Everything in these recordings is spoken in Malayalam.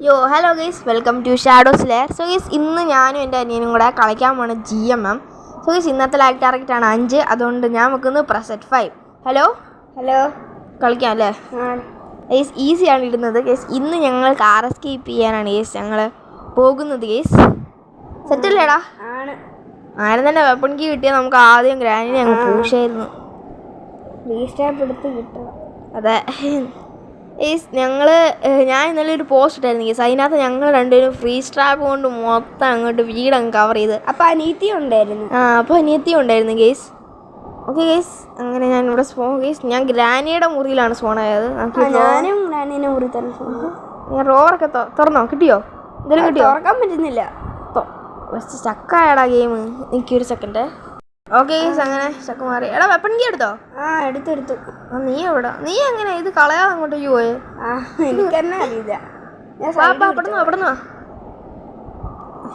Hello guys, welcome to Shadows Lair. So guys, ഇന്ന് ഞാനും എൻ്റെ അനിയനും കൂടെ കളിക്കാൻ പോണ GMM. സോ ഗൈസ്, ഇന്നത്തെ ലൈക്ക് ടാർഗറ്റാണ് 5, അതുകൊണ്ട് ഞാൻ വെക്കുന്നത് പ്രസറ്റ് 5. ഹലോ കളിക്കാം അല്ലേ? ഗൈസ്, ഈസിയാണ് ഇടുന്നത്. ഗൈസ്, ഇന്ന് ഞങ്ങൾ കാർ എസ്കേപ്പ് ചെയ്യാനാണ് ഗൈസ് ഞങ്ങൾ പോകുന്നത്. ഗൈസ്, സെറ്റല്ലേടാ? ആരും തന്നെ വെപ്പൺ കീ കിട്ടിയാൽ നമുക്ക് ആദ്യം ഗ്രാനിനെ അങ്ങ് പൂഷായിരുന്നു. അതെ ഞാൻ ഇന്നലെ ഒരു പോസ്റ്റ് ഇട്ടായിരുന്നു ഗേസ്. അതിനകത്ത് ഞങ്ങൾ രണ്ടുപേരും ഫ്രീ സ്ട്രാപ്പ് കൊണ്ട് മൊത്തം അങ്ങോട്ട് വീടങ്ങ് കവർ ചെയ്ത്. അപ്പോൾ അനിയത്തിയും ഉണ്ടായിരുന്നു ഗേസ്. ഓക്കെ ഗേസ്, അങ്ങനെ ഞാൻ ഇവിടെ ഞാൻ ഗ്രാനിയുടെ മുറിയിലാണ് സ്പോണായത്. ഞാനും ഗ്രാനിയുടെ മുറി തന്നെ. ഞാൻ റോവറൊക്കെ തുറന്നോ? കിട്ടിയോ? എന്തെങ്കിലും കിട്ടിയോ? തുറക്കാൻ പറ്റുന്നില്ല. സ്റ്റക്കായടാ ഗെയിം. എനിക്കൊരു സെക്കൻഡ്. ഓക്കെ ഗേസ്, അങ്ങനെ സ്റ്റക്ക് മാറി. എടാ, വെപ്പൺ കീ എടുത്തോ? എടുത്തു. നീ എവിടെ? നീ എങ്ങനെ ഇത് കളയാതെ അങ്ങോട്ടേക്ക് പോയെ? എനിക്കെന്നെ അറിയില്ല. അവിടുന്ന്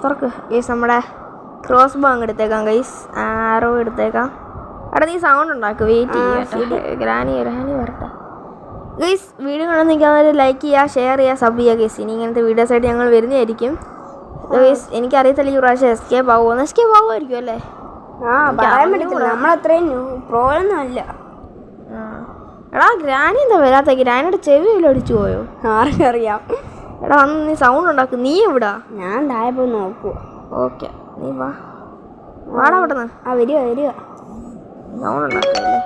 തുറക്ക് ഗൈസ്. നമ്മുടെ ക്രോസ് ബോ അങ്ങ് എടുത്തേക്കാം ഗൈസ്. ആരോ എടുത്തേക്കാം. എടാ, നീ സൗണ്ട് ഉണ്ടാക്ക്. വെയിറ്റ് ചെയ്യാം. ഗ്രാനി വരട്ടെ ഗൈസ്. വീഡിയോ കാണാൻ നിൽക്കാതെ ലൈക്ക് ചെയ്യുക, ഷെയർ ചെയ്യുക, സബ് ചെയ്യുക ഗൈസ്. ഇനി ഇങ്ങനത്തെ വീഡിയോസായിട്ട് ഞങ്ങൾ വരുന്നതായിരിക്കും ഗൈസ്. എനിക്കറിയത്തില്ല ഈ പ്രാവശ്യം എസ്കേപ്പ് ആവുമായിരിക്കും അല്ലേ? പറയാൻ പറ്റത്തില്ല. നമ്മളത്രയും പ്രോയൊന്നും അല്ല. എടാ, ഗ്രാനി എന്താ വരാത്ത? ഗ്രാനിയുടെ ചെവി വല്ലതും അടിച്ചു പോയോ? ആർക്കറിയാം. എടാ, വന്ന് നീ സൗണ്ട് ഉണ്ടാക്കും. നീ എവിടാ? ഞാൻ താഴെ പോയി നോക്കുക. ഓക്കെ, നീ വാടാ പെട്ടെന്ന്. വരിക. സൗണ്ട് ഉണ്ടാക്കല്ലേ?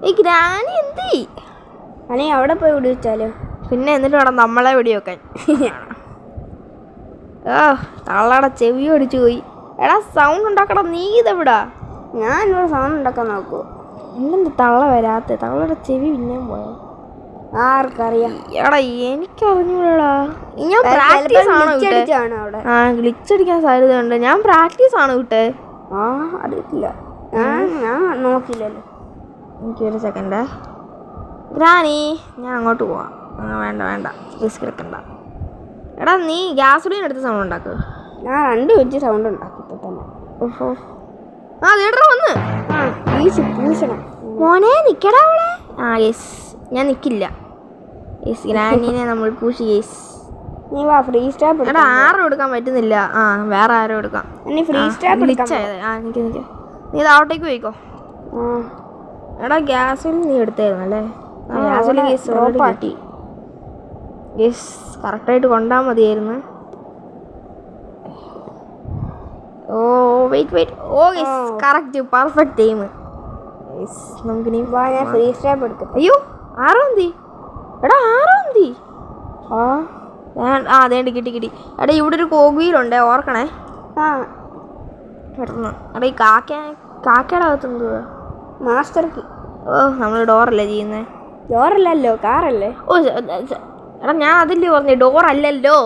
ഈ ഗ്രാനി എന്തി? അല്ലെ അവിടെ പോയി വിടിച്ചാലോ? പിന്നെ എന്നിട്ട് വേണം നമ്മളെ വെടിവെക്കാൻ. തള്ളയുടെ ചെവി അടിച്ചു പോയി. എടാ, സൗണ്ട് ഉണ്ടാക്കടാ. നീ ഇതെവിടാ? ഞാനിവിടെ സൗണ്ട് ഉണ്ടാക്കാൻ നോക്കൂ. എന്തെന്ത് തള്ള വരാത്ത? തള്ളയുടെ ചെവി പിന്നെയും പോയോ? ആർക്കറിയാം. എടാ, എനിക്കറിഞ്ഞൂടാ. ഞാൻ പ്രാക്ടീസ് ആണോ വിട്ടെ? ഗ്ലിച്ച് അടിക്കാൻ സാധ്യതയുണ്ട്. ഞാൻ പ്രാക്ടീസ് ആണോ വിട്ടെ? അറിയത്തില്ല. ഞാൻ നോക്കില്ലല്ലോ. എനിക്കൊരു സെക്കൻഡ്. ഗ്രാനി, ഞാൻ അങ്ങോട്ട് പോവാം. വേണ്ട റിസ്ക് എടുക്കണ്ട. എടാ, നീ ഗ്യാസുടീൻ എടുത്ത് സൗണ്ട് ഉണ്ടാക്കുക. ഞാൻ 2 വെച്ച് സൗണ്ട് ഉണ്ടാക്കി തന്നെ. വന്ന് മോനെ നിക്കടാ അവിടെ. യെസ്, ഞാൻ നിക്കില്ല. യെസ്, ഗ്രാനീനെ നമ്മൾ പൂഷ്. യെസ്, നീ വാ. ഫ്രീ സ്റ്റാപ്പ്. എടാ, ആരും എടുക്കാൻ പറ്റുന്നില്ല. വേറെ ആരും എടുക്കാം. ഫ്രീ സ്റ്റാപ്പ് നിക്ക്. നീ താവട്ടേക്ക് പോയിക്കോ. എടാ, ഗ്യാസിൽ നീ എടുത്തായിരുന്നു അല്ലേ? ഗ്യാസിൽ കിട്ടി. യെസ്, കറക്റ്റായിട്ട് കൊണ്ടാൽ മതിയായിരുന്നു. Wait. Yes, correct, perfect time. Yes, നമുക്കിനി ഫ്രീ സ്റ്റാപ്പ് എടുക്കട്ടെ. അയ്യോ, ആരോ എന്തി? എടാ, അതേണ്ടി കിട്ടി. എടാ, ഇവിടെ ഒരു കോഗ്വീലുണ്ട്, ഓർക്കണേ. പെട്ടെന്ന്. എടാ, ഈ കാക്കയുടെ അകത്ത് എന്തുവാ? Master key. നമ്മൾ ഡോറല്ലേ ചെയ്യുന്നത്? ഡോറല്ലല്ലോ, കാറല്ലേ? എടാ, ഞാൻ അതില്ലേ പറഞ്ഞു, ഡോർ അല്ലല്ലോ.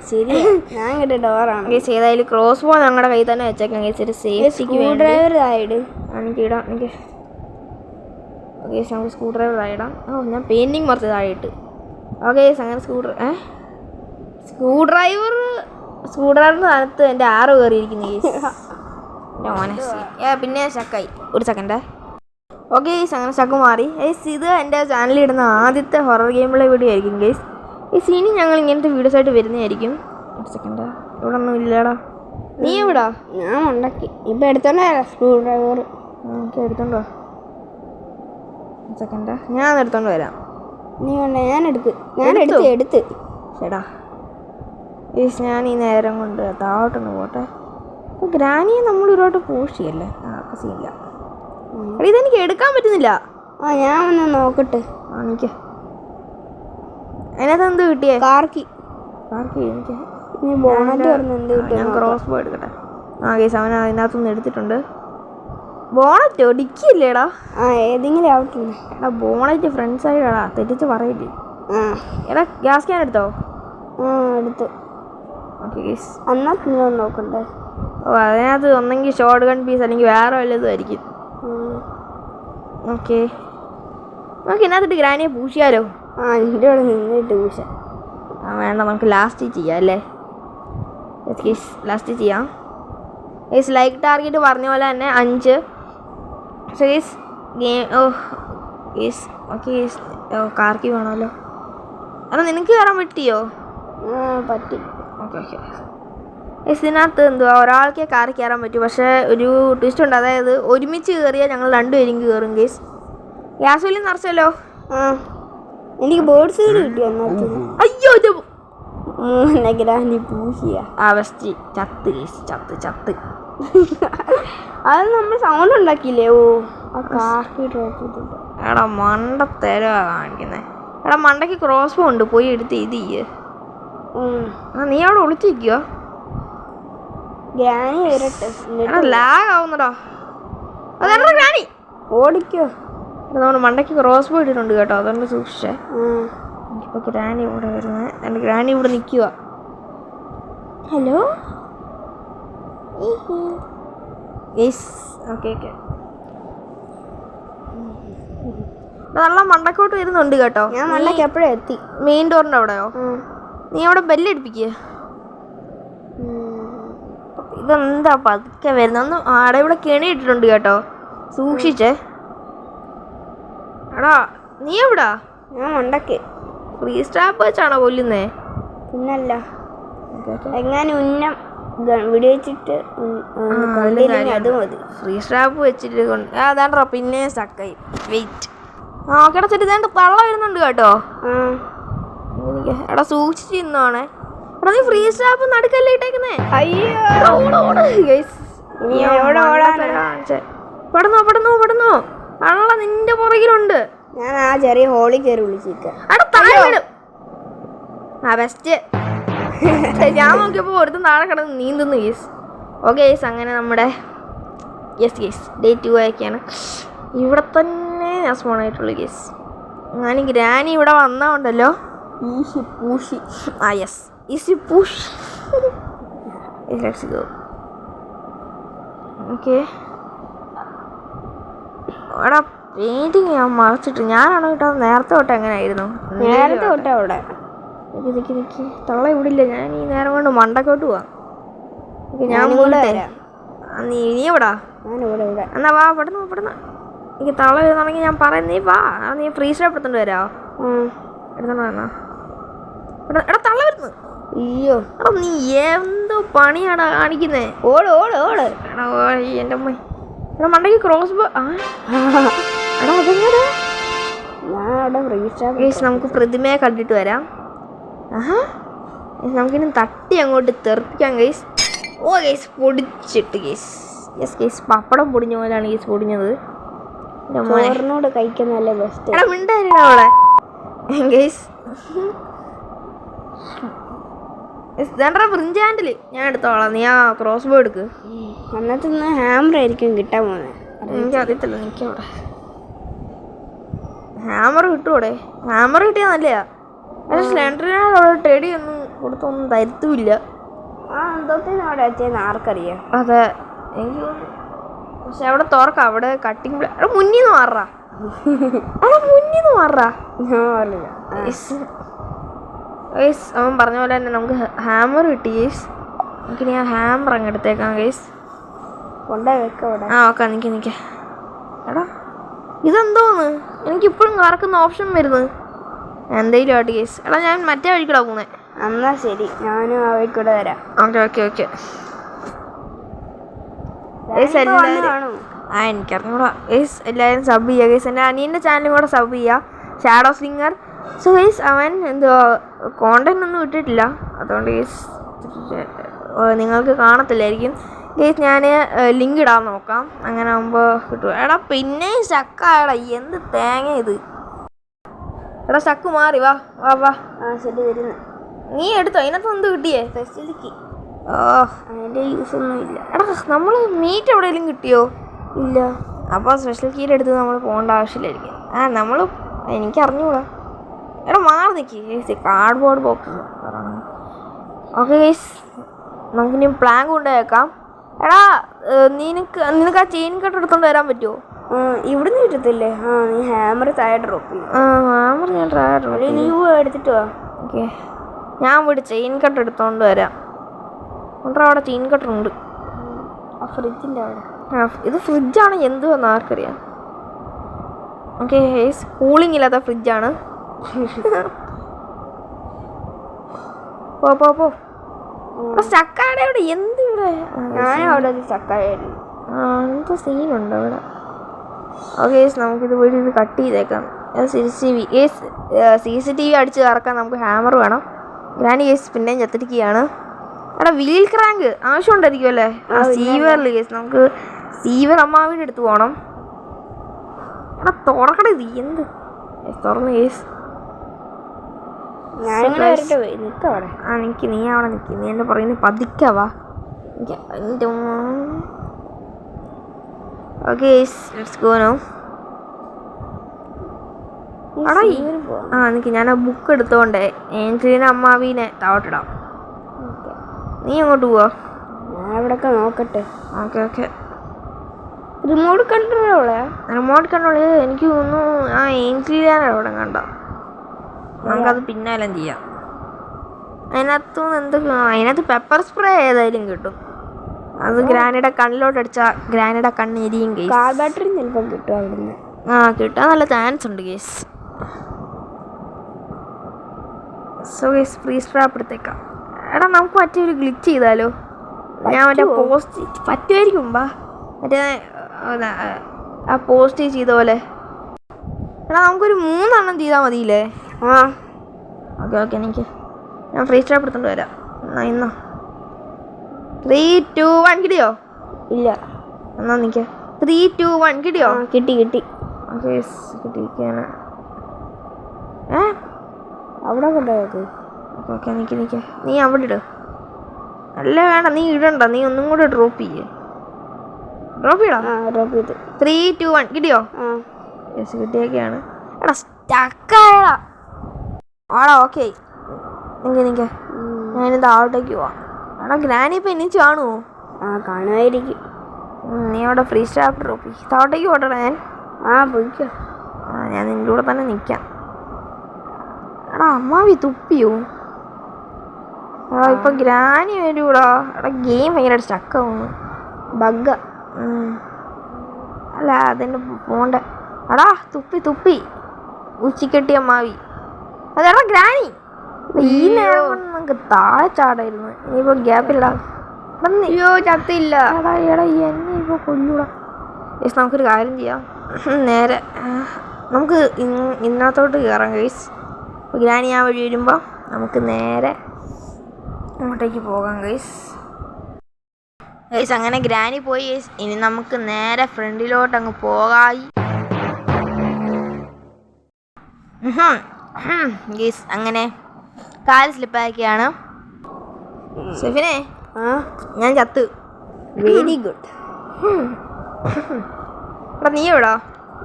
ശരി, ഞാൻ കേട്ട ഡോറാണ്. ഏതായാലും ക്രോസ് ബോ ഞങ്ങളുടെ കയ്യിൽ തന്നെ വെച്ചേക്കാം. സേഫ്റ്റിക്ക് ഡ്രൈവർ ആയിട്. നമുക്ക് സ്ക്രൂ ഡ്രൈവർ ആയിടാം. ഞാൻ പെയിൻറ്റിങ് മറച്ച് താഴെയിട്ട്. ഓക്കെ, അങ്ങനെ സ്ക്രൂ ഡ്രൈവറിൻ്റെ അകത്ത് എൻ്റെ ആറ് കയറിയിരിക്കുന്നു. പിന്നെ സ്റ്റക്കായി. ഒരു സെക്കൻഡ്. ഓക്കെ ഗൈസ്, അങ്ങനെ സ്റ്റക്ക് മാറി. ഇത് എൻ്റെ ചാനലിൽ ഇടുന്ന ആദ്യത്തെ ഹൊറർ ഗെയിമുള്ള വീഡിയോ ആയിരിക്കും ഗൈസ്. ഇനി ഞങ്ങൾ ഇങ്ങനത്തെ വീഡിയോസ് ആയിട്ട് വരുന്നതായിരിക്കും. ഒരു സെക്കൻഡ്. ഇവിടെ ഒന്നും ഇല്ലടാ. നീ എവിടാ? ഞാൻ ഉണ്ടാക്കി. ഇപ്പം എടുത്തോണ്ടോ സ്ക്രൂ ഡ്രൈവർ? എനിക്ക് എടുത്തോണ്ടോ? ഒരു സെക്കൻഡ്, ഞാൻ എടുത്തോണ്ട് വരാം. നീ വേണ്ട, ഞാൻ എടുത്ത് ചേടാ ഗൈസ്, ഞാൻ ഈ നേരം കൊണ്ട് താവട്ടൊന്ന് പോട്ടെ. അപ്പോൾ ഗ്രാനിയെ നമ്മൾ ഒരുപാട് പോഷ് ചെയ്യല്ലേ? സീനില്ല. ഇതെനിക്ക് എടുക്കാൻ പറ്റുന്നില്ല. ഞാൻ വന്ന് നോക്കട്ടെ. എനിക്ക് അതിനകത്ത് എന്ത് കിട്ടിയേ? കാർക്കി എനിക്ക് ഞാൻ ക്രോസ് ബോ എടുക്കട്ടെ. ഗൈസ്, അവൻ അതിനകത്തുനിന്ന് എടുത്തിട്ടുണ്ട്. ബോണറ്റ് ഒടിക്കില്ലേടാ? ഏതെങ്കിലും ആവട്ടെ. എടാ, ബോണറ്റ് ഫ്രണ്ട് സൈഡാടാ, തെറ്റിച്ച് പറയില്ലേ. എടാ, ഗ്യാസ് ക്യാൻ എടുത്തോ? എടുത്തു. ഓക്കെ ഗൈസ്, എന്നാൽ പിന്നെ നോക്കണ്ടേ? അതിനകത്ത് ഒന്നെങ്കിൽ ഷോർട്ട് ഗൺ പീസ് അല്ലെങ്കിൽ വേറെ വല്ലതും ആയിരിക്കും. ഓക്കെ, നമുക്ക് ഇതിനകത്തിട്ട് ഗ്രാനിയെ പൂശിയാലോ? എൻ്റെ അവിടെ നിന്നിട്ട് പൂശ. വേണ്ട, നമുക്ക് ലാസ്റ്റ് ചെയ്യാം അല്ലേ? ലാസ്റ്റ് ചെയ്യാം. ലൈക്ക് ടാർഗറ്റ് പറഞ്ഞ പോലെ തന്നെ 5. യെസ് ഓക്കെ യെസ് കാർക്കി വേണമല്ലോ. അല്ല നിനക്ക് കയറാൻ പറ്റിയോ? പറ്റി. Okay okay yes. ഇതിനകത്ത് എന്തുവാ ഒരാൾക്കേ കാറിൽ കയറാൻ പറ്റൂ. പക്ഷേ ഒരു ട്വിസ്റ്റ് ഉണ്ട്. അതായത് ഒരുമിച്ച് കയറിയാൽ ഞങ്ങൾ രണ്ടുപേരും കയറും ഗേസ്. ഗ്യാസ് വലിയ നിറച്ചല്ലോ. എനിക്ക് ബേർഡ് സൈഡ് കിട്ടിയോ? അയ്യോ ഇത് ഗ്രാനി പൂശിയ ആ ബെസ്റ്റ് ചത്ത് ഗേസ് ചത്ത്. അത് നമ്മൾ സൗണ്ട് ഉണ്ടാക്കിയില്ലേ? ഓ ആ കാർക്കി ഡ്രോപ്പ് ചെയ്തിട്ട്. എടാ മണ്ടത്തേരാ കാണിക്കുന്നേ. എടാ മണ്ടയ്ക്ക് ക്രോസ് ബോ ഉണ്ട്, പോയി എടുത്ത് ഇത് ചെയ്യ്. നീ അവിടെ ഒളിച്ചിരിക്കുക. ഗ്രാനി വരട്ടെ. ലാഗ് ആവുന്നടാ. അതെടാ ഗ്രാനി ഓടിക്കോ. നമ്മുടെ മണ്ടയ്ക്ക് ക്രോസ് ബോ ഇട്ടിട്ടുണ്ട് കേട്ടോ, അതുകൊണ്ട് സൂക്ഷിച്ചേ. ഇപ്പോൾ ഗ്രാനി ഇവിടെ വരുന്നത്. എൻ്റെ ഗ്രാനി ഇവിടെ നിൽക്കുക. Hello yes okay okay. നല്ല മണ്ടക്കോട്ട് വരുന്നുണ്ട് കേട്ടോ. ഞാൻ മണ്ടയ്ക്ക് എപ്പോഴും എത്തി. മെയിൻ ഡോറിൻ്റെ അവിടെയോ? നീ അവിടെ ബെല്ലടിപ്പിക്കുക. ഇതെന്താ പതുക്കെ വരുന്നത്? ഒന്ന് ആടെ ഇവിടെ കെണി ഇട്ടിട്ടുണ്ട് കേട്ടോ, സൂക്ഷിച്ചേ. എടാ നീ എവിടാ? ഞാൻ മണ്ടയ്ക്ക്. ഫ്രീ സ്റ്റാപ്പ് വെച്ചാണോ കൊല്ലുന്നേ? പിന്നല്ല, എങ്ങനെ ഉന്നം വിടിവെച്ചിട്ട് അത് മതി. ഫ്രീ സ്റ്റാപ്പ് വെച്ചിട്ട് അതാണ്ടാ പിന്നെ സക്കായി. വെയിറ്റ് ഓക്കെടാ ശരി. ഇതാണ്ട് തള്ള വരുന്നുണ്ട് കേട്ടോ. എടാ സൂക്ഷിച്ച് ഇന്നാണേ. എടാ നീ ഫ്രീ സ്റ്റാപ്പ് നടുക്കല്ലേ ഇട്ടേക്കുന്നേ? പെടുന്നോ അള്ള നിന്റെ പുറകിലുണ്ട്. ഞാൻ ആ ചെറിയ ഹോളിൽ കയറി വിളിച്ചിരിക്കാം. ആ ബെസ്റ്റ്. ഞാൻ നോക്കിയപ്പോൾ ഒരുത്തും താഴെ കിടന്ന് നീന്തുന്നു ഗേസ്. ഓക്കെ ഗേസ്, അങ്ങനെ നമ്മുടെ ഡേ 2 ആയൊക്കെയാണ്. ഇവിടെ തന്നെ ഞാൻ സ്പോൺ ആയിട്ടുള്ളൂ ഗേസ്. ഞാൻ ഗ്രാനി ഇവിടെ വന്നോണ്ടല്ലോ. Easy push. Let's go. Okay എടാ പെയിൻറ്റിങ് ഞാൻ മറച്ചിട്ട്. ഞാനാണോ കേട്ടോ നേരത്തെ തൊട്ട് എങ്ങനെയായിരുന്നു? നേരത്തെ തൊട്ട് അവിടെ നിക്ക് തള്ള ഇവിടെ ഇല്ല. ഞാൻ ഈ നേരം കൊണ്ട് മണ്ടക്കോട്ട് പോവാം. ഞാൻ നീ എവിടാ? എന്നാ വാ പെട്ടെന്ന്. എനിക്ക് തള്ള വരുന്നാണെങ്കിൽ ഞാൻ പറയാം. നീ വാ. നീ ഫ്രീ സ്റ്റാപ്പ് എടുത്തോണ്ട് വരാമോ? എടുത്തോണ്ട് വന്നാ. എടാ തള്ള വരുന്നു. അയ്യോ എടാ നീ എന്തോ പണിയാടാ കാണിക്കുന്നേ? ഓട് എടാ എൻ്റെ അമ്മ. എടാ മണ്ടയ്ക്ക് ക്രോസ് ബോ. എടാ അതെങ്ങടാ? ഞാൻ അവിടെ ഫ്രീ സ്റ്റാപ്പ്. ഗേസ് നമുക്ക് പ്രതിമയെ കണ്ടിട്ട് വരാം. നമുക്കിനി തട്ടി അങ്ങോട്ട് തെറിപ്പിക്കാം ഗേസ്. ഓ ഗേസ് പൊടിച്ചിട്ട് ഗേസ്. ഗേസ് പപ്പടം പൊടിഞ്ഞ പോലെയാണ് ഗേസ് പൊടിഞ്ഞത്. ചോറിനോട് കഴിക്കുന്നതല്ലേ ബെസ്റ്റ്. എടാ മിണ്ടായില്ല അവിടെ ഗേസ്. ഫ്രിഞ്ച് ഹാൻഡിൽ ഞാൻ എടുത്തോളാം. നീ ആ ക്രോസ് ബോ എടുക്ക്. അന്നത്തെ ഹാമർ ആയിരിക്കും കിട്ടാൻ പോകുന്നത്. എനിക്ക് അറിയത്തില്ല. എനിക്കവിടെ ഹാമർ കിട്ടുമോടെ? ഹാമർ കിട്ടിയാൽ നല്ലതാ. പക്ഷേ സ്ലെൻഡറിനോട് ടെടി ഒന്നും കൊടുത്തൊന്നും തരുത്തുമില്ല. അവിടെ വെച്ചെന്ന് ആർക്കറിയാം. അതെ എനിക്ക്. പക്ഷെ അവിടെ തുറക്കാം. അവിടെ കട്ടിങ് മുന്നിൽ നിന്ന് മാറാ. അവൻ പറഞ്ഞ പോലെ തന്നെ നമുക്ക് ഹാമർ കിട്ടി ഗേസ്. നമുക്ക് ഞാൻ ഹാമർ അങ്ങ് എടുത്തേക്കാം ഗേസ്. ഓക്കെ നിൽക്ക. എടാ ഇതെന്തോന്ന്? എനിക്കിപ്പോഴും കറക്കുന്ന ഓപ്ഷൻ വരുന്നത്. എന്തെങ്കിലും ആയിട്ട് കേസ്. എടാ ഞാൻ മറ്റേ വഴിക്കൂടാ പോകുന്നത്. എന്നാ ശരി, ഞാനും ആ വഴിക്കൂടെ വരാം. ഓക്കെ എനിക്കറിഞ്ഞൂടാ ഗേസ്. എല്ലാവരും സബ് ചെയ്യുക ഗേസ്. എൻ്റെ അനിയൻ്റെ ചാനലും കൂടെ സബ് ചെയ്യുക, ഷാഡോ സ്ലിങ്ങർ. സോ ഗേസ് അവൻ എന്തോ കോണ്ടന്റ് ഒന്നും ഇട്ടിട്ടില്ല, അതുകൊണ്ട് ഗേസ് നിങ്ങൾക്ക് കാണത്തില്ലായിരിക്കും ഗേസ്. ഞാൻ ലിങ്ക് ഇടാൻ നോക്കാം. അങ്ങനെ ആകുമ്പോൾ കിട്ടും. എടാ പിന്നെ സ്റ്റക്കായടാ. എന്ത് തേങ്ങ ഇത്? എടാ സ്റ്റക്ക് മാറി. വാ. ശരി വരുന്നു. നീ എടുത്തോ? അതിനകത്ത് എന്ത് കിട്ടിയേ? ഫെസിലിറ്റി. അതിൻ്റെ യൂസൊന്നും ഇല്ല. എടാ നമ്മൾ മീറ്റ് എവിടെയെങ്കിലും കിട്ടിയോ? ഇല്ല. അപ്പോൾ സ്പെഷ്യൽ കീലെടുത്ത് നമ്മൾ പോകേണ്ട ആവശ്യമില്ലായിരിക്കും. നമ്മൾ എനിക്ക് അറിഞ്ഞൂടാ. എടാ മാറി നിൽക്കി. Cardboard box. ഓക്കെ ഗേസ്, നമുക്കിനി പ്ലാൻ കൊണ്ടുവയ്ക്കാം. എടാ നിനക്ക് ആ ചെയിൻ കട്ട് എടുത്തോണ്ട് വരാൻ പറ്റുമോ? ഇവിടുന്ന് കിട്ടത്തില്ലേ? നീ ഹാമർ താഴെ ഡ്രോപ്പ് ചെയ്യും. ഹാമർ ഞാൻ താഴെ ഡ്രോപ്പ് ചെയ്യും. ലീവ് എടുത്തിട്ട് വാ. ഓക്കെ ഞാൻ ഇവിടെ ചെയിൻ കട്ട് എടുത്തോണ്ട് വരാം. അവിടെ ചെയിൻ കട്ടറുണ്ട് ആ ഫ്രിഡ്ജിൻ്റെ അവിടെ. ഇത് ഫ്രിഡ്ജാണ് എന്തുവെന്ന് ആർക്കറിയാം. ഓക്കെ കൂളിംഗ് ഇല്ലാത്ത ഫ്രിഡ്ജാണ്. പോ സ്റ്റക്കാടെ ഇവിടെ എന്ത് ഇവിടെ ഞാൻ അവിടെ സ്റ്റക്കായിരുന്നു. എന്തോ സീനുണ്ടോ ഇവിടെ? ഓക്കെ നമുക്കിത് പോയി ഇത് കട്ട് ചെയ്തേക്കാം. CCTV അടിച്ച് കറക്കാൻ നമുക്ക് ഹാമർ വേണം. ഗ്രാനി കേസ് പിന്നെയും ചത്തിരിക്കുകയാണ്. എടാ വീൽ ക്രാങ്ക് ആവശ്യമുണ്ടായിരിക്കും അല്ലേ? സീവറിൽ കേസ് നമുക്ക് സീവർ അമ്മാവിൻ്റെ അടുത്ത് പോകണം. എടാ തുറക്കട ഇത് എന്ത് തുറന്ന് കേസ്. ഞാനിങ്ങനെ വരട്ടെ നിൽക്കവിടെ. നിൽക്കി നീ അവിടെ നിൽക്കി. നീ എൻ്റെ പറയുന്നത് പതിക്കവാ. Okay let's go now. നിൽക്കി ഞാൻ ആ ബുക്ക് എടുത്തോണ്ടേ ഏഞ്ചലിനെ അമ്മാവീനെ താവട്ടിടാം. നീ അങ്ങോട്ട് പോവാ? ഞാൻ ഇവിടെയൊക്കെ നോക്കട്ടെ. ഓക്കെ റിമോട്ട് കൺട്രോൾ എനിക്ക് തോന്നുന്നു ആ ഏഞ്ചലിനാണ് അവിടെ കണ്ട. നമുക്കത് പിന്നാലും ചെയ്യാം. അതിനകത്ത് പെപ്പർ സ്പ്രേ ഏതായാലും കിട്ടും. അത് ഗ്രാനിയുടെ കണ്ണിലോട്ട് അടിച്ചാൽ ഗ്രാനിയുടെ കണ്ണെരിയും കേസ്. കാർ ബാറ്ററി ചിലപ്പോൾ കിട്ടും അവിടുന്ന്. കിട്ടാൻ നല്ല ചാൻസ് ഉണ്ട് case. So case free strap എടുത്തേക്കാം. എടാ നമുക്ക് മറ്റൊരു ഗ്ലിച്ച് ചെയ്താലോ? ഞാൻ മറ്റേ പോസ്റ്റ് പറ്റുമായിരിക്കും. മറ്റേ ആ പോസ്റ്റ് ചെയ്ത പോലെ. എടാ നമുക്കൊരു 3 എണ്ണം ചെയ്താൽ മതിയില്ലേ? ഓക്കെ എനിക്ക് ഞാൻ ഫ്രീ സ്ട്രാപ്പ് എടുത്തോണ്ട് വരാം. ഇന്നാ 3, 2, 1 കിട്ടിയോ? ഇല്ല. എന്നാ നിൽക്കുക. 3, 2, 1 കിട്ടിയോ? കിട്ടി. കിട്ടിയിരിക്കുകയാണ്. അവിടെ കൊണ്ടുപോയത്. ഓക്കെ നിൽക്കുക. നീ അവിടെ ഇട്. അല്ല വേണ്ട, നീ ഇടണ്ട. നീ ഒന്നും കൂടെ ഡ്രോപ്പ് ചെയ്യേ. ഡ്രോപ്പ് ചെയ്ത് 3, 2, 1 കിട്ടിയോ? കിട്ടിയൊക്കെയാണ്. എടാ സ്റ്റക്കായടാ. ഓക്കെ നിൽക്കുക. ഞാനിത് ആവട്ടേക്ക് പോവാം. എടാ ഗ്രാനി ഇപ്പം എണീച്ച് കാണുമോ? കാണുമായിരിക്കും. നീ അവിടെ ഫ്രീ സ്റ്റാപ്പ് ഡ്രോപ്പ് ചെയ്യും. താവട്ടേക്ക് പോട്ടെടാ ഞാൻ. പോയിക്കോ. ഞാൻ നിൻ്റെ കൂടെ തന്നെ നിൽക്കാം. എടാ അമ്മാവി തുപ്പിയോ? ഇപ്പൊ ഗ്രാനി വരൂടാ. എടാ ഗെയിം ഭയങ്കരമായിട്ട് സ്റ്റക്കാവുന്നു. ബഗ്ഗ. അല്ല അതിൻ്റെ പോണ്ട. എടാ തുപ്പി ഉച്ചിക്കെട്ടിയ അമ്മാവി. അതെടാ ഗ്രാനി. ഈ നേരം കൊണ്ട് നമുക്ക് താഴെ ചാടായിരുന്നു. ഇനിയിപ്പോ ഗ്യാപ്പില്ലടാ. അയ്യോ ചത്തില്ല. എടാ എന്നെ ഇപ്പൊ കൊല്ലൂടാ. നമുക്കൊരു കാര്യം ചെയ്യാം. നേരെ നമുക്ക് ഇന്നത്തോട്ട് കയറാം ഗൈസ്. ഗ്രാനി ആ വഴി വരുമ്പോൾ നമുക്ക് നേരെ അങ്ങോട്ടേക്ക് പോകാം ഗൈസ്. അങ്ങനെ ഗ്രാനി പോയി ഗൈസ്. ഇനി നമുക്ക് നേരെ ഫ്രണ്ടിലോട്ട് അങ്ങ് പോകായി ഗൈസ്. അങ്ങനെ കാല് സ്ലിപ്പാക്കിയാണ്. സെഫിനെ ഞാൻ ചത്ത്. Very good. എടാ നീ എവിടാ?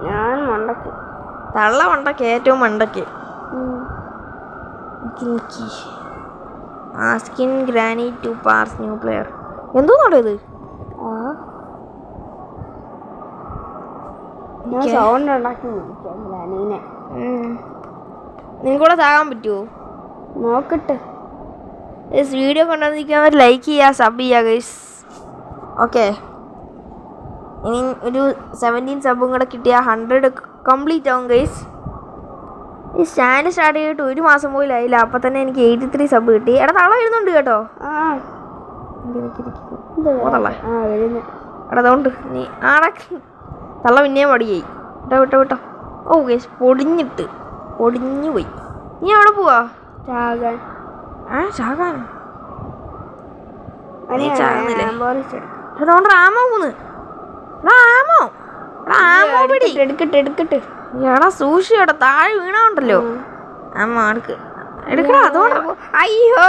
ഞാൻ മണ്ടക്ക്. തള്ള മണ്ടക്ക് ഏറ്റവും മണ്ടക്ക്. Asking granny to parse new player. എന്തോന്നാടോ ഇത്? ഞാൻ സൗണ്ട് ഉണ്ടാക്കി വിളിക്കാം ഗ്രാനീനെ. നിനക്കൂടെ താകാൻ പറ്റുമോ? നോക്കട്ടെ. വീഡിയോ കൊണ്ടുവന്നിരിക്കുന്നവർ ലൈക്ക് ചെയ്യുക, സബ് ചെയ്യുക ഗൈസ്. ഓക്കെ ഇനി ഒരു 17 സബും കൂടെ കിട്ടിയാൽ 100 കംപ്ലീറ്റ് ആവും ഗൈസ്. ഈ ചാനൽ സ്റ്റാർട്ട് ചെയ്തിട്ട് 1 മാസം പോലും ആയില്ല. അപ്പം തന്നെ എനിക്ക് 83 സബ് കിട്ടി. എടാ തള്ള വരുന്നുണ്ട് കേട്ടോ. എടാ അതുകൊണ്ട് നീ തള്ള പിന്നെയും മടിയായി. വിട്ടോ. ഓ ഗൈസ് പൊടിഞ്ഞു പോയി. നീ എവിടെ പോവാ? ചാകാനോ? അതുകൊണ്ട് ആമോ പോന്ന്. ആമോ പിടി. എടുക്കട്ടെ. എടാ സൂക്ഷി എടാ താഴെ വീണുണ്ടല്ലോ. ആമോ എടുക്കടാ. അതുകൊണ്ട് അയ്യോ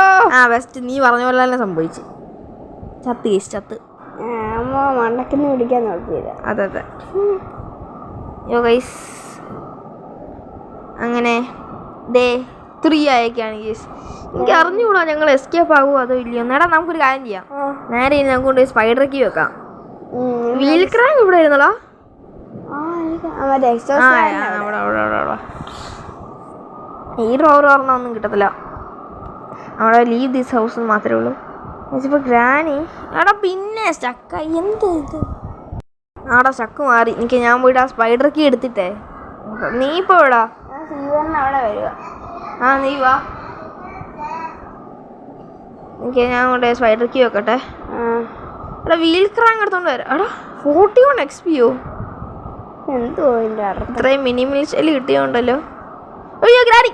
ബെസ്റ്റ്. നീ പറഞ്ഞ പോലെ തന്നെ സംഭവിച്ചു. ചത്ത് മണ്ടക്കിന്ന് പിടിക്കാൻ നോക്കിയില്ല. അതെ യോ ഗൈസ്. അങ്ങനെ ഡേ 3 ആയൊക്കെയാണ് ഗൈസ്. എനിക്ക് അറിഞ്ഞുകൂടാ ഞങ്ങൾ എസ്കേപ്പ് ആകുമോ അതോ ഇല്ലയോ. നേടാ നമുക്കൊരു കാര്യം ചെയ്യാം. നേരെ ഇനി നമുക്ക് കൊണ്ട് സ്പൈഡർ കീ വെക്കാം. വീൽ ക്രാങ്ക് ഇവിടെ ഇരുന്നല്ലോ. ഈ ഡ്രോവർ പറഞ്ഞൊന്നും കിട്ടത്തില്ല. അവിടെ ലീവ് ദിസ് ഹൗസ് മാത്രമേ ഉള്ളൂ. ഇപ്പോൾ ഗ്രാനി എടാ പിന്നെ സ്റ്റക്കായി. എന്ത് ഇത്? ആടാ സ്റ്റക്ക് മാറി. ഞാൻ പോയിട്ട് ആ സ്പൈഡർ കീ എടുത്തിട്ടേ നീ ഇപ്പോൾ എവിടാ? ഞാൻ സീവറിന് അവിടെ വരിക. ആ നീ വാ. എനിക്ക് ഞാൻ കൊണ്ട് സ്പൈഡർ വെക്കട്ടെ. എടാ വീൽ ക്രാങ്ക് എടുത്തോണ്ട് വരാം. എടാ 41 XPയോ? എന്തോ ഇതിൻ്റെ അർത്ഥം? ഇത്രയും മിനിമൽ കിട്ടിയോണ്ടല്ലോ. അയ്യോ ഗ്രാനി.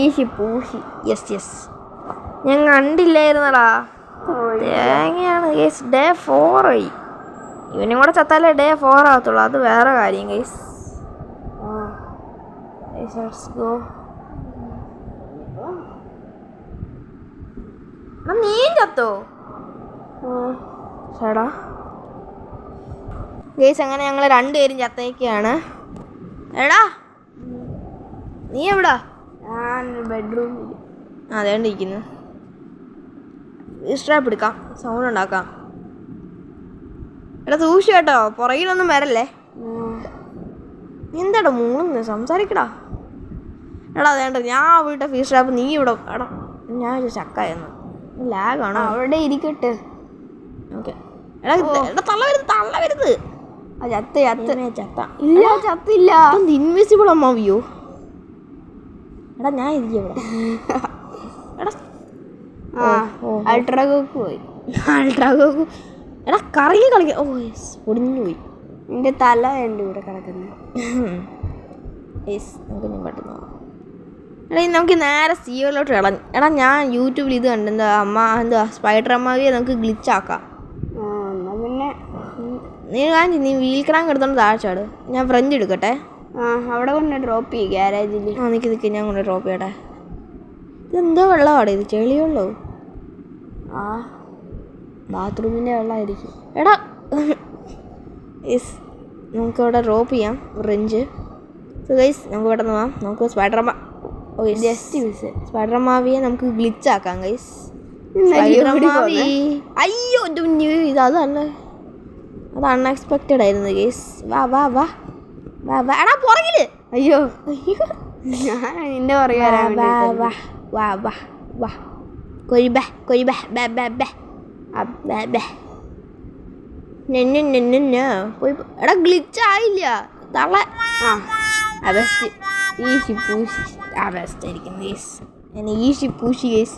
ഈശി പൂശി. യെസ് ഞാൻ കണ്ടില്ലായിരുന്നടാ. തേങ്ങയാണ് ഗൈസ്. ഡേ 4 ആയി. ഇവനും കൂടെ ചത്താലേ ഡേ 4 ആകത്തുള്ളൂ. അത് വേറെ കാര്യം ഗൈസ്. Let's go. നീയും ചത്തോ? ചേടാ ഗൈസ് അങ്ങനെ ഞങ്ങൾ രണ്ടുപേരും ചത്തേക്കാണ്. എടാ നീ എവിടാ? ഞാൻ ബെഡ്റൂമിൽ. അതേണ്ടിരിക്കുന്നു. സ്ട്രാപ്പ് എടുക്കാം, സൗണ്ട് ഉണ്ടാക്കാം. എടാ സൂക്ഷിച്ചു കേട്ടോ, പുറകിലൊന്നും വരല്ലേ. എന്താടാ മൂന്ന് സംസാരിക്കടാ. എടാ അതേണ്ട ഞാൻ വീട്ടെ ഫീസ് സ്ട്രാപ്പ്, നീ ഇവിടെ. എടാ ഞാൻ ചക്കായിരുന്നു. ലാഗാണോ? അവിടെ ഇരിക്കട്ടെ. ഓക്കെ. എടാ തള്ള വരുത്. ചത്ത ഇല്ല, ചത്തില്ല. ഇൻവിസിബിൾ അമ്മാവിയോ? എടാ ഞാൻ ഇരിക്കും ഇവിടെ. എടാ അൾട്രാഗോക്ക് പോയി. അൾട്രാഗോക്ക്. എടാ കറങ്ങി കളിക്കാം. ഓ യെസ് പൊടിഞ്ഞു പോയി. എൻ്റെ തല ഉണ്ട് ഇവിടെ കിടക്കുന്നത്. യെസ് നമുക്ക് ഞാൻ പെട്ടെന്ന്. എടാ നമുക്ക് നേരെ സിയോയിലോട്ട് ഇളഞ്ഞു. എടാ ഞാൻ യൂട്യൂബിൽ ഇത് കണ്ട് എന്താ സ്പൈഡർ അമ്മാവിയെ നമുക്ക് ഗ്ലിച്ചാക്കാം. എന്നാൽ പിന്നെ നീ വീൽ ക്രാങ്ക് എടുത്തോണ്ട് താഴ്ചാട്. ഞാൻ ഫ്രഞ്ച് എടുക്കട്ടെ. അവിടെ കൊണ്ട് ഡ്രോപ്പ് ചെയ്യും ഗ്യാരേജിൽ. നിൽക്ക് ഞാൻ കൊണ്ട് ഡ്രോപ്പ് ചെയ്യട്ടെ. ഇതെന്തോ വെള്ളമാണ് ഇത്? ചെളി വെള്ളമോ? ബാത്റൂമിൻ്റെ വെള്ളമായിരിക്കും. എടാ യെസ് നമുക്കവിടെ ഡ്രോപ്പ് ചെയ്യാം ഫ്രഞ്ച്. സോ ഗൈസ് നമുക്ക് പെട്ടെന്ന് പോവാം. നമുക്ക് സ്പൈഡർ മാവിയെ നമുക്ക് ഗ്ലിച്ചാക്കാം ഗൈസ്. അയ്യോ ഇത് അതല്ല, അത് അൺഎക്സ്പെക്റ്റഡ് ആയിരുന്നു ഗൈസ്. വാ വാ വാ വാ വാ. എടാ പുറകില്. അയ്യോ ഞാൻ നിന്റെ പറയാ. വാ വാ വാ വാ വാ. കൊയ്ബ കൊയ്ബ ബേ ബേ ബേ ബേ ബേ. പോയി. എടാ ഗ്ലിച്ച് ആയില്ല തള്ള. ബെസ്റ്റ് ഈശി പൂശി. ബെസ്റ്റ് ആയിരിക്കും ഗൈസ്. എന്നെ ഈശി പൂശി ഗൈസ്.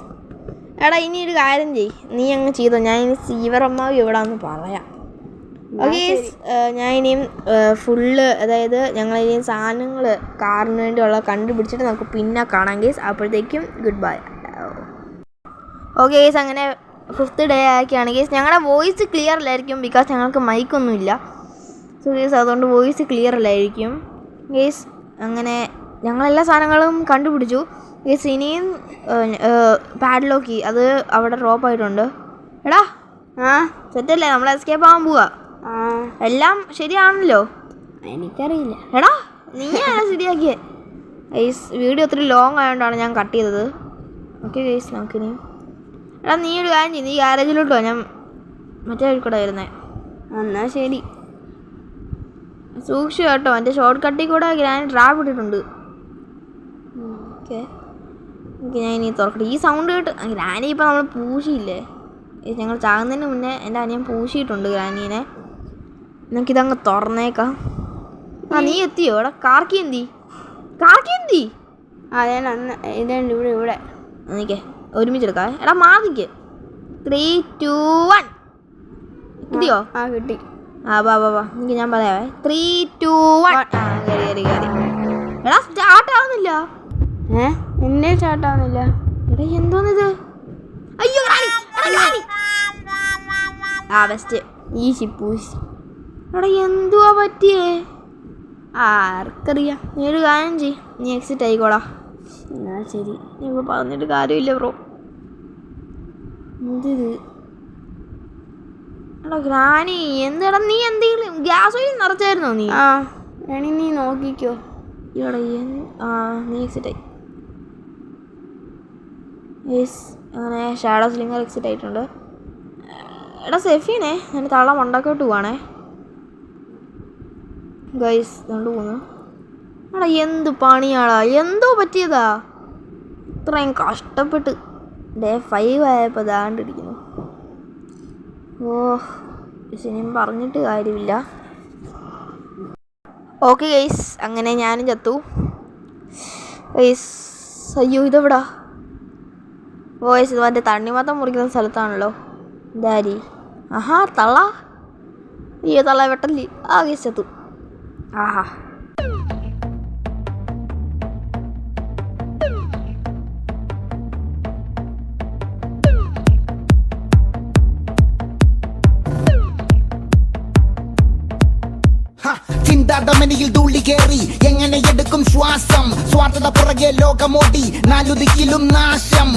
എടാ ഇനി ഒരു കാര്യം ചെയ്യ്, നീ അങ്ങ് ചെയ്തോ. ഞാൻ ഇനി സീവർ അമ്മാവി എവിടാന്ന് പറയാം. ഓക്കെ ഞാൻ ഇനിയും ഫുള്ള്, അതായത് ഞങ്ങളിനിയും സാധനങ്ങൾ കാറിന് വേണ്ടിയുള്ള കണ്ടുപിടിച്ചിട്ട് നമുക്ക് പിന്നെ കാണാം ഗൈസ്. അപ്പോഴത്തേക്കും ഗുഡ് ബൈ. ഓക്കെ ഗൈസ് അങ്ങനെ 5th ഡേ ആക്കിയാണ് ഗൈസ്. ഞങ്ങളുടെ വോയിസ് ക്ലിയർ അല്ലായിരിക്കും ബിക്കോസ് ഞങ്ങൾക്ക് മൈക്കൊന്നുമില്ല. സോ ഗൈസ് അതുകൊണ്ട് വോയിസ് ക്ലിയർ അല്ലായിരിക്കും ഗൈസ്. അങ്ങനെ ഞങ്ങളെല്ലാ സാധനങ്ങളും കണ്ടുപിടിച്ചു ഗൈസ്. ഇനിയും പാഡ്ലോക്കി അത് അവിടെ ഡ്രോപ്പ് ആയിട്ടുണ്ട്. എടാ സെറ്റല്ലേ, നമ്മൾ എസ്കേപ്പ് ആവാൻ പോവാ. എല്ലാം ശരിയാണല്ലോ? എനിക്കറിയില്ല. എടാ നീയാണ് ശരിയാക്കിയേ ഗൈസ്. വീഡിയോ ഒത്തിരി ലോങ് ആയതുകൊണ്ടാണ് ഞാൻ കട്ട് ചെയ്തത്. ഓക്കെ ഗൈസ് നമുക്കിനി. എടാ നീ ഒരു കാര്യം ചെയ്യും, നീ ഗ്യാരേജിലോട്ടോ, ഞാൻ മറ്റേ വഴിക്കൂടെ വരുന്നേ. എന്നാൽ ശരി. സൂക്ഷിച്ചു കേട്ടോ, എൻ്റെ ഷോർട്ട് കട്ടിൽ കൂടെ ഞാൻ ട്രാപ്പ് ഇട്ടിട്ടുണ്ട്. ഓക്കെ ഞാൻ ഇനി തുറക്കട്ടെ. ഈ സൗണ്ട് കേട്ട് ഗ്രാനി ഇപ്പം നമ്മൾ പൂശിയില്ലേ, ഞങ്ങൾ ചാകുന്നതിന് മുന്നേ എൻ്റെ അനിയൻ പൂശിയിട്ടുണ്ട് ഗ്രാനീനെ. നമുക്കിതങ്ങ് തുറന്നേക്കാം. നീ എത്തിയോ? എടാ കാർക്കി എന്തി? അതെ ഇതുണ്ട് ഇവിടെ. നിൽക്കേ ഒരുമിച്ചെടുക്കാം. എടാ മാറിക്ക്. 3, 2, 1 കിട്ടിയോ? കിട്ടി. വാ എനിക്ക് ഞാൻ പറയാവേ. 3, 2, 1. കയറി. എടാ സ്റ്റാർട്ട് ആവുന്നില്ല. എന്നെ സ്റ്റാർട്ട് ആവുന്നില്ല. എടാ എന്തോന്നിത്? അയ്യോ ബെസ്റ്റ് ഈശി പൂശി. എടാ എന്തുവാ പറ്റിയേ? ആർക്കറിയാം. നീ ഒരു കാര്യം ചെയ്യ്, നീ എക്സിറ്റ് ആയിക്കോടാ. എന്നാ ശരി. നീ ഇപ്പോൾ പറഞ്ഞിട്ട് കാര്യമില്ല ബ്രോ. എന്തിത്? എടാ ഗ്രാനി എന്താടാ നീ എന്തെങ്കിലും ഗ്യാസ് ഓയിൽ നിറച്ചായിരുന്നോ നീ? വേണി നീ നോക്കിക്കോ. ഇവിടെ നീ എക്സിറ്റ് ആയി. യെസ് അങ്ങനെ ഷാഡോ സ്ലിങ്ങർ എക്സിറ്റ് ആയിട്ടുണ്ട്. എടാ സെഫീനെ ഞാൻ തള്ള മണ്ടക്കോട്ട് പോവാണേ ഗൈസ്. കൊണ്ട് പോകുന്നു. എടാ എന്ത് പണിയാടാ, എന്തോ പറ്റിയതാ? ഇത്രയും കഷ്ടപ്പെട്ട് ഡേ 5 ആയപ്പോൾ ദാണ്ടിരിക്കുന്നു. ഇനിയും പറഞ്ഞിട്ട് കാര്യമില്ല. ഓക്കെ ഗൈസ്, അങ്ങനെ ഞാനും ചത്തു ഗൈസ്. അയ്യോ ഇതെവിടാ? ഗൈസ് ഇത് മറ്റേ തണ്ണിമത്തം മുറിക്കുന്ന സ്ഥലത്താണല്ലോ. ഇതാരി? ആഹാ തള്ള. അയ്യോ തള്ള വെട്ടല്ലേ. ആ ഗൈസ് ചത്തു. ആഹാ ചിന്താതമനിയിൽ തുള്ളി കേറി എങ്ങനെ എടുക്കും ശ്വാസം, സ്വാർത്ഥത പുറകെ ലോകമോടി നാലുദിക്കിലും നാശം.